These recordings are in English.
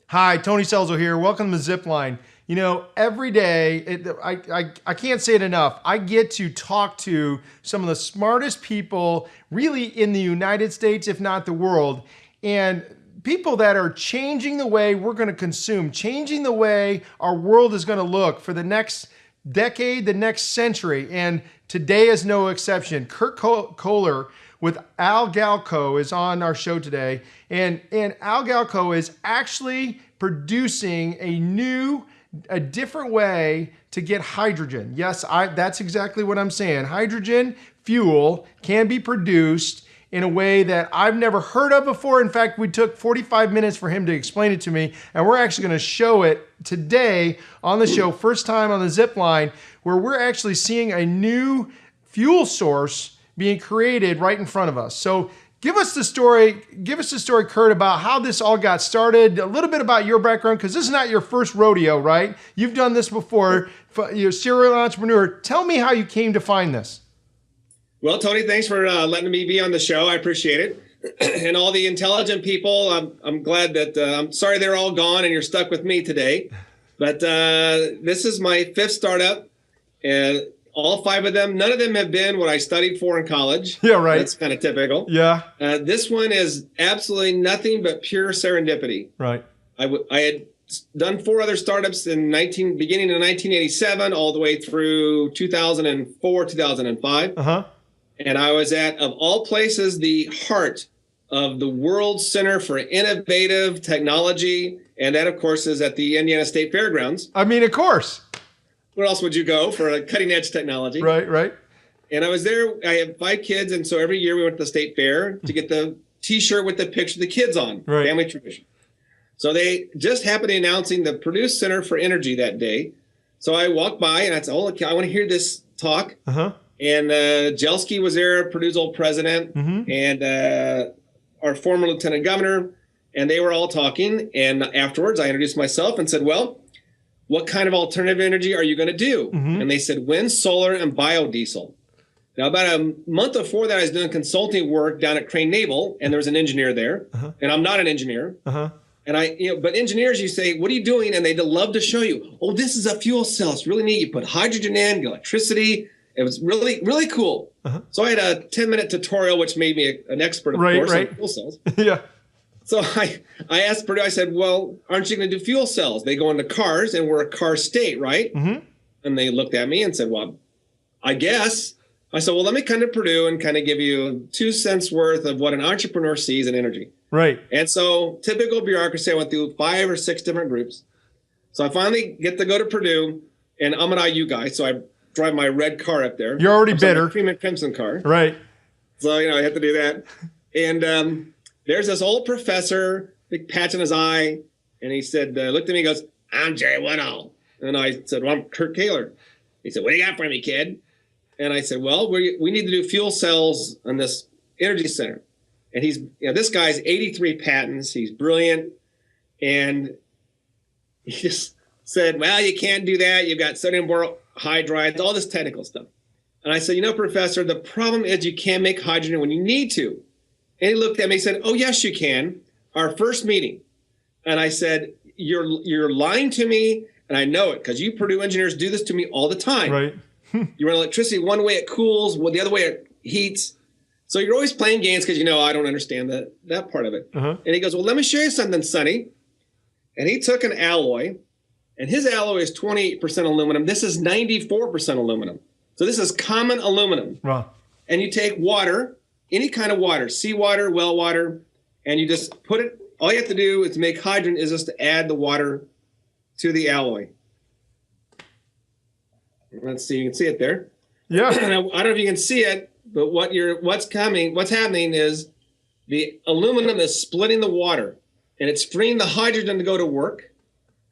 Hi, Tony Selzo here. Welcome to Zipline. You know, every day, I can't say it enough, I get to talk to some of the smartest people really in the United States, if not the world, and people that are changing the way we're going to consume, changing the way our world is going to look for the next decade, the next century, and today is no exception. Kurt Koehler with Al Galco is on our show today, and Al Galco is actually producing a different way to get hydrogen. Yes, that's exactly what I'm saying. Hydrogen fuel can be produced in a way that I've never heard of before. In fact, we took 45 minutes for him to explain it to me, and we're actually going to show it today on the show, first time on the Zipline, where we're actually seeing a new fuel source being created right in front of us. So give us the story, Kurt, about how this all got started, a little bit about your background, because this is not your first rodeo, right? You've done this before. You're a serial entrepreneur. Tell me how you came to find this. Well, Tony, thanks for letting me be on the show. I appreciate it. And all the intelligent people, I'm glad that, I'm sorry they're all gone and you're stuck with me today. But this is my fifth startup. And all five of them, none of them have been what I studied for in college. Yeah, right. That's kind of typical. Yeah. This one is absolutely nothing but pure serendipity. Right. I had done four other startups beginning in 1987 all the way through 2004, 2005. Uh-huh. And I was at, of all places, the heart of the World Center for Innovative Technology. And that, of course, is at the Indiana State Fairgrounds. I mean, of course. Where else would you go for a cutting edge technology? Right, right. And I was there. I have 5 kids. And so every year we went to the state fair to get the T-shirt with the picture of the kids on. Right. Family tradition. So they just happened to announcing the Purdue Center for Energy that day. So I walked by and I said, oh, I want to hear this talk. Uh-huh. And Jelski was there, Purdue's old president, and our former lieutenant governor, and they were all talking. And afterwards, I introduced myself and said, well, what kind of alternative energy are you going to do? And they said, wind, solar, and biodiesel. Now, about a month before that, I was doing consulting work down at Crane Naval, and there was an engineer there, and I'm not an engineer. And but engineers, you say, what are you doing? And they'd love to show you, oh, this is a fuel cell. It's really neat. You put hydrogen in, electricity. It was really, really cool. So I had a 10-minute tutorial, which made me an expert, of course, on fuel cells. Yeah. So I asked Purdue, I said, well, aren't you going to do fuel cells? They go into cars, and we're a car state, right? And they looked at me and said, well, I guess. I said, well, let me come to Purdue and kind of give you 2 cents worth of what an entrepreneur sees in energy. Right. And so typical bureaucracy, I went through 5 or 6 different groups. So I finally get to go to Purdue, and I'm an IU guy, so I drive my red car up there. You're already bitter. Cream and crimson car. Right. So, I have to do that. And there's this old professor, big patch on his eye. And he said, looked at me and goes, I'm Jerry Woodall. And I said, well, I'm Kurt Koehler. He said, what do you got for me, kid? And I said, well, we need to do fuel cells on this energy center. And he's, this guy's 83 patents. He's brilliant. And he just said, well, you can't do that. You've got sodium hydrides, all this technical stuff. And I said, professor, the problem is you can't make hydrogen when you need to. And he looked at me and said, oh, yes, you can. Our first meeting. And I said, you're lying to me. And I know it because you Purdue engineers do this to me all the time. Right. You run electricity one way, it cools. Well, the other way, it heats. So you're always playing games because, I don't understand that part of it. And he goes, well, let me show you something, Sonny. And he took an alloy. And his alloy is 28% aluminum. This is 94% aluminum. So this is common aluminum. Wow. And you take water, any kind of water, seawater, well water, and you just put it, all you have to do is to make hydrogen is just to add the water to the alloy. Let's see, you can see it there. Yeah. And I don't know if you can see it, but what's happening is the aluminum is splitting the water, and it's freeing the hydrogen to go to work.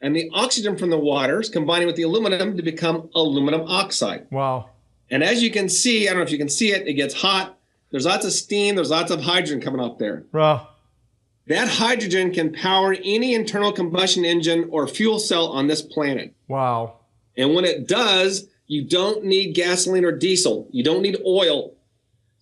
And the oxygen from the water is combining with the aluminum to become aluminum oxide. Wow. And as you can see, I don't know if you can see it, it gets hot. There's lots of steam. There's lots of hydrogen coming up there. Wow. That hydrogen can power any internal combustion engine or fuel cell on this planet. Wow. And when it does, you don't need gasoline or diesel. You don't need oil.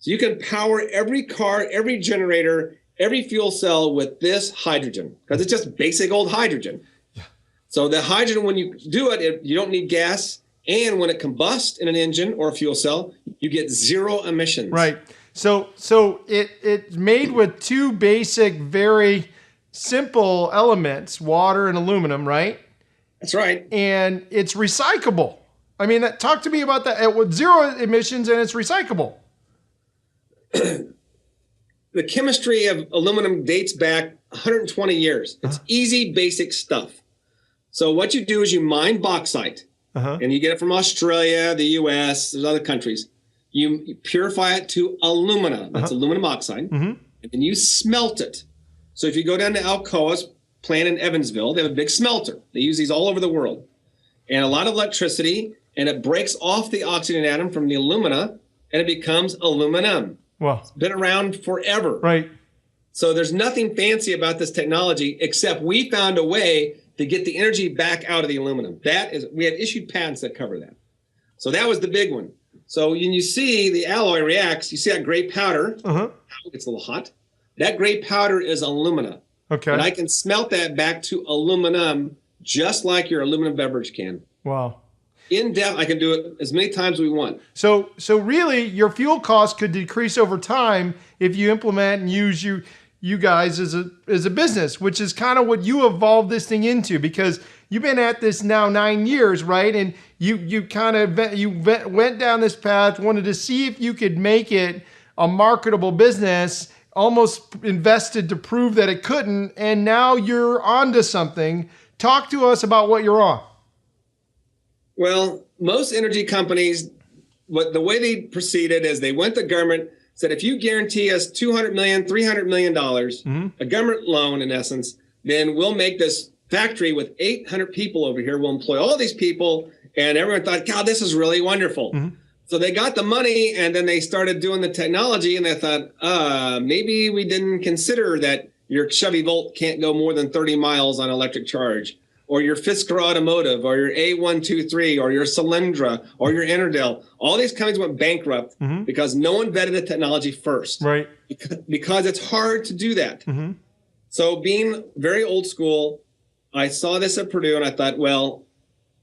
So you can power every car, every generator, every fuel cell with this hydrogen, because it's just basic old hydrogen. Yeah. So the hydrogen, when you do it, you don't need gas. And when it combusts in an engine or a fuel cell, you get zero emissions. Right. So it's made with two basic, very simple elements, water and aluminum, right? That's right. And it's recyclable. I mean, talk to me about that. With zero emissions and it's recyclable. The chemistry of aluminum dates back 120 years. It's easy, basic stuff. So what you do is you mine bauxite. And you get it from Australia, the US, there's other countries. You purify it to alumina. That's aluminum oxide. And then you smelt it. So if you go down to Alcoa's plant in Evansville, they have a big smelter. They use these all over the world. And a lot of electricity, and it breaks off the oxygen atom from the alumina, and it becomes aluminum. Wow. It's been around forever. Right. So there's nothing fancy about this technology, except we found a way to get the energy back out of the aluminum. We had issued patents that cover that. So that was the big one. So when you see the alloy reacts, you see that gray powder. It's a little hot. That gray powder is alumina. Okay. And I can smelt that back to aluminum, just like your aluminum beverage can. Wow. In depth, I can do it as many times as we want. So really, your fuel cost could decrease over time if you implement and use you guys as a business, which is kind of what you evolved this thing into, because you've been at this now 9 years, right? And you kind of went down this path, wanted to see if you could make it a marketable business, almost invested to prove that it couldn't, and now you're onto something. Talk to us about what you're on. Well, most energy companies, the way they proceeded is they went to government, said, if you guarantee us $200 million, $300 million, a government loan in essence, then we'll make this factory with 800 people over here. We'll employ all these people. And everyone thought, God, this is really wonderful. So they got the money, and then they started doing the technology, and they thought, maybe we didn't consider that your Chevy Volt can't go more than 30 miles on electric charge, or your Fisker Automotive, or your A123, or your Solyndra, or your Interdel. All these companies went bankrupt because no one vetted the technology first. Right. Because it's hard to do that. So being very old school, I saw this at Purdue, and I thought, well,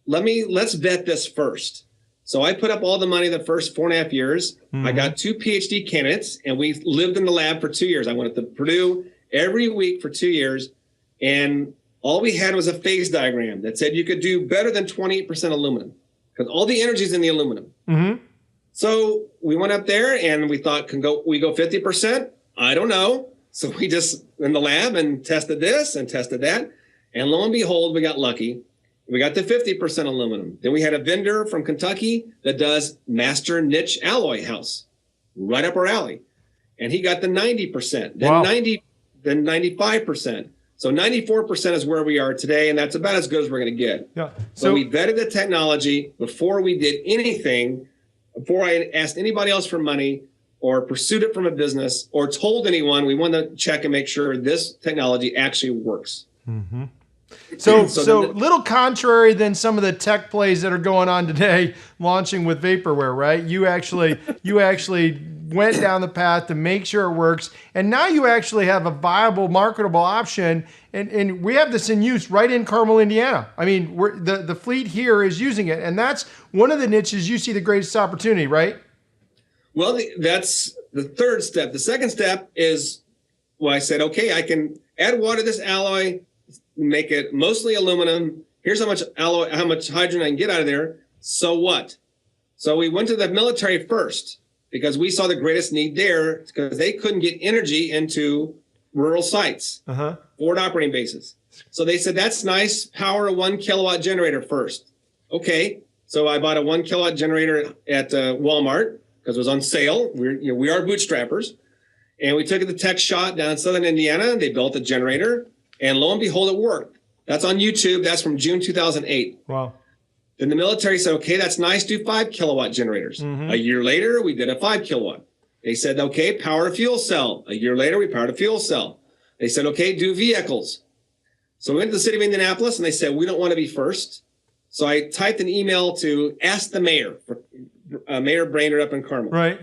let's vet this first. So I put up all the money the first 4.5 years. I got 2 PhD candidates, and we lived in the lab for 2 years. I went to Purdue every week for 2 years, and all we had was a phase diagram that said you could do better than 28% aluminum, because all the energy is in the aluminum. So we went up there, and we thought, can we go 50%? I don't know. So we just in the lab and tested this and tested that, and lo and behold, we got lucky. We got to 50% aluminum. Then we had a vendor from Kentucky that does master niche alloy house, right up our alley, and he got the 90%. Then wow. 90, then 95%. So 94% is where we are today, and that's about as good as we're going to get. Yeah. So we vetted the technology before we did anything, before I asked anybody else for money or pursued it from a business or told anyone. We want to check and make sure this technology actually works. So little contrary than some of the tech plays that are going on today, launching with vaporware, right? You actually went down the path to make sure it works, and now you actually have a viable, marketable option, and we have this in use right in Carmel, Indiana. I mean, the fleet here is using it, and that's one of the niches you see the greatest opportunity, right? Well, that's the third step. The second step is, well, I said, okay, I can add water to this alloy, make it mostly aluminum. Here's how much alloy, how much hydrogen I can get out of there. So what? So we went to the military first because we saw the greatest need there, because they couldn't get energy into rural sites, forward operating bases. So they said, that's nice, power a 1 kilowatt generator first. Okay. So I bought a 1 kilowatt generator at Walmart because it was on sale. We are bootstrappers. And we took it to Tech Shot down in Southern Indiana. They built a generator. And lo and behold, it worked. That's on YouTube. That's from June 2008. Wow. Then the military said, okay, that's nice. Do 5 kilowatt generators. A year later, we did a 5 kilowatt. They said, okay, power a fuel cell. A year later, we powered a fuel cell. They said, okay, do vehicles. So we went to the city of Indianapolis, and they said, we don't want to be first. So I typed an email to ask the mayor, Mayor Brainerd up in Carmel. Right.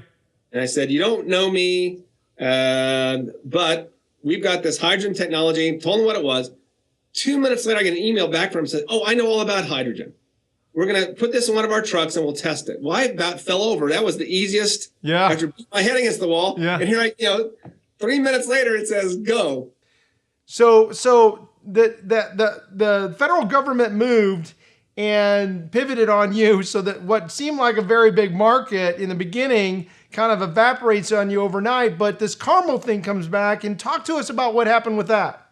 And I said, you don't know me, but we've got this hydrogen technology. Told him what it was. 2 minutes later, I get an email back from him and said, oh, I know all about hydrogen. We're going to put this in one of our trucks and we'll test it. Well, I about fell over. That was the easiest. Yeah. After my head against the wall. Yeah. And here 3 minutes later, it says go. So the federal government moved and pivoted on you so that what seemed like a very big market in the beginning kind of evaporates on you overnight. But this Carmel thing comes back, and talk to us about what happened with that.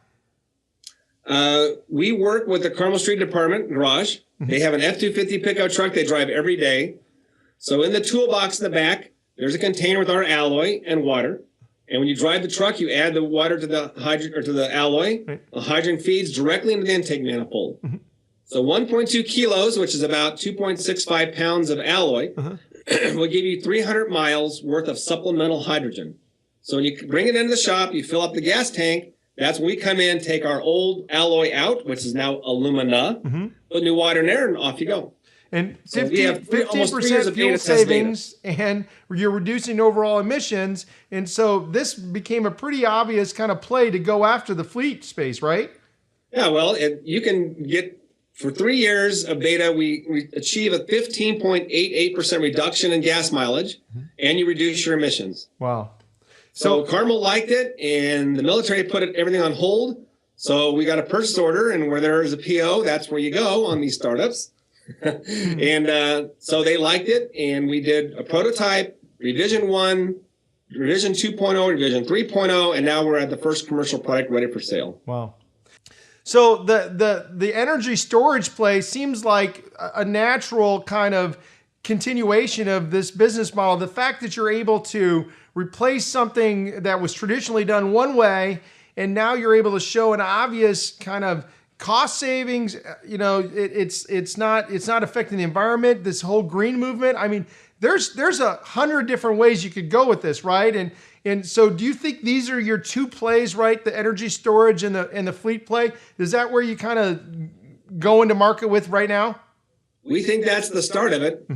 We work with the Carmel Street Department Garage. They have an F-250 pickup truck they drive every day. So in the toolbox in the back, there's a container with our alloy and water. And when you drive the truck, you add the water to the hydrogen or to the alloy. Right. The hydrogen feeds directly into the intake manifold. Mm-hmm. So 1.2 kilos, which is about 2.65 pounds of alloy, will give you 300 miles worth of supplemental hydrogen. So when you bring it into the shop, you fill up the gas tank. That's when we come in, take our old alloy out, which is now alumina, put new water in there, and off you go. And 15% fuel savings, and you're reducing overall emissions. And so this became a pretty obvious kind of play to go after the fleet space, right? Yeah, well, you can get, for 3 years of beta, we achieve a 15.88% reduction in gas mileage, and you reduce your emissions. Wow. So Carmel liked it, and the military put everything on hold. So we got a purchase order, and where there is a PO, that's where you go on these startups. And so they liked it, and we did a prototype, revision 1, revision 2.0, revision 3.0, and now we're at the first commercial product ready for sale. Wow. So the energy storage play seems like a natural kind of continuation of this business model. The fact that you're able to replace something that was traditionally done one way, and now you're able to show an obvious kind of cost savings. It's not affecting the environment. This whole green movement. I mean, there's 100 different ways you could go with this, right? And so, do you think these are your two plays, right? The energy storage and the fleet play. Is that where you kind of go into market with right now? We think that's the start of it.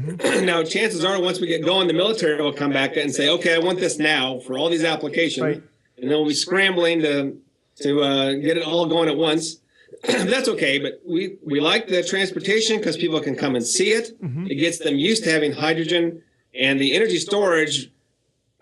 Now, chances are, once we get going, the military will come back and say, "Okay, I want this now for all these applications," right. And then we'll be scrambling to get it all going at once. That's okay, but we like the transportation because people can come and see it. It gets them used to having hydrogen, and the energy storage.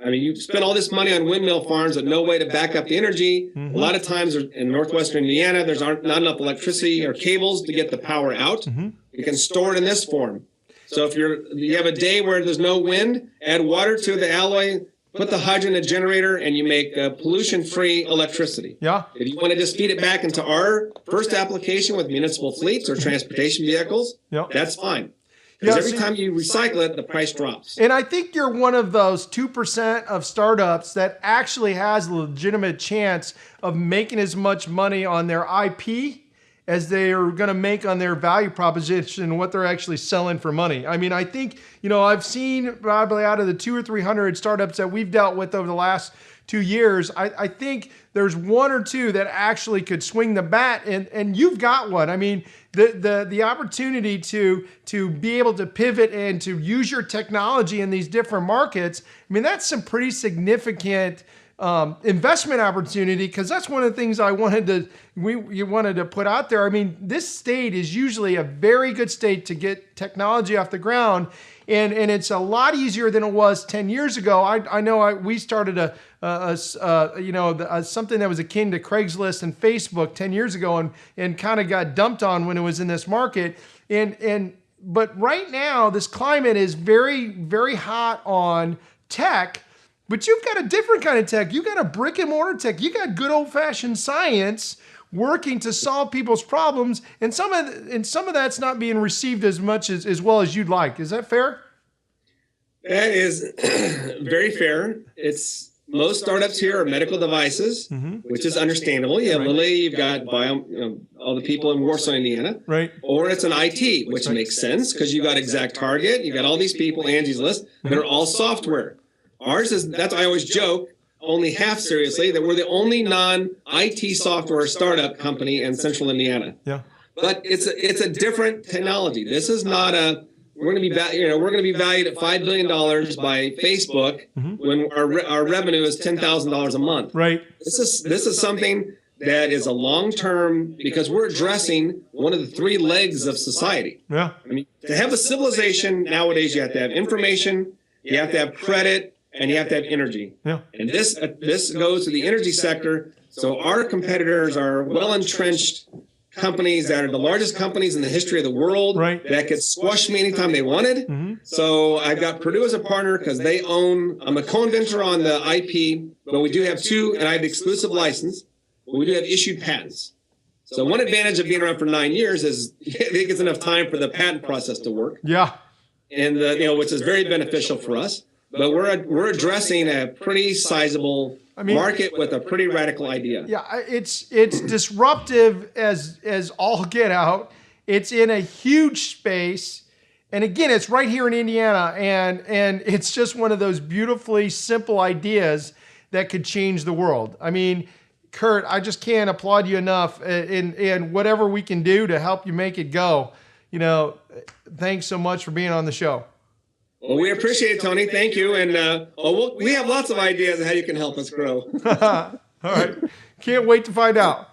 I mean, you spend all this money on windmill farms with no way to back up the energy. A lot of times in northwestern Indiana, there's not enough electricity or cables to get the power out. You can store it in this form. So if you have a day where there's no wind, add water to the alloy, put the hydrogen in a generator, and you make pollution-free electricity. Yeah. If you want to just feed it back into our first application with municipal fleets or transportation vehicles, that's fine. Because every time you recycle it, the price drops. And I think you're one of those 2% of startups that actually has a legitimate chance of making as much money on their IP as they are going to make on their value proposition and what they're actually selling for money. I mean, I think, I've seen probably out of the 200 or 300 startups that we've dealt with over the last 2 years, I think there's one or two that actually could swing the bat, and you've got one. I mean, the opportunity to be able to pivot and to use your technology in these different markets, I mean, that's some pretty significant investment opportunity, because that's one of the things you wanted to put out there. I mean, this state is usually a very good state to get technology off the ground, and it's a lot easier than it was 10 years ago. I know we started something that was akin to Craigslist and Facebook 10 years ago, and kind of got dumped on when it was in this market. But right now, this climate is very, very hot on tech. But you've got a different kind of tech. You've got a brick and mortar tech. You got good old fashioned science working to solve people's problems, and some of that's not being received as much as well as you'd like. Is that fair? That is very fair. Most startups here are medical devices, which is understandable. You have Lilly, you've got all the people in Warsaw, Indiana, right? Or it's an IT, which makes sense because you got Exact Target, you got all these people, Angie's List, that are all software. Ours is, that's, I always joke, only half seriously, that we're the only non-IT software startup company in central Indiana. Yeah. But it's a different technology. This is not a we're going to be valued at $5 billion by Facebook when our revenue is $10,000 a month. Right. This is something that is a long-term, because we're addressing one of the three legs of society. Yeah. I mean, to have a civilization nowadays, you have to have information, you have to have credit, and you have to have energy. Yeah. And this goes to the energy sector. So our competitors are well-entrenched companies that are the largest companies in the history of the world, right, that could squash me anytime they wanted. So I've got Purdue as a partner because they own, I'm a co-inventor on the IP, but we do have two, and I have the exclusive license, but we do have issued patents. So one advantage of being around for 9 years is it gives enough time for the patent process to work. Yeah. And which is very beneficial for us. But we're addressing a pretty sizable market with a pretty radical idea. Yeah, it's disruptive as all get out. It's in a huge space, and again, it's right here in Indiana, and it's just one of those beautifully simple ideas that could change the world. I mean, Kurt, I just can't applaud you enough in whatever we can do to help you make it go. Thanks so much for being on the show. Well, we appreciate it, Tony. Thank you. And we have lots of ideas on how you can help us grow. All right. Can't wait to find out.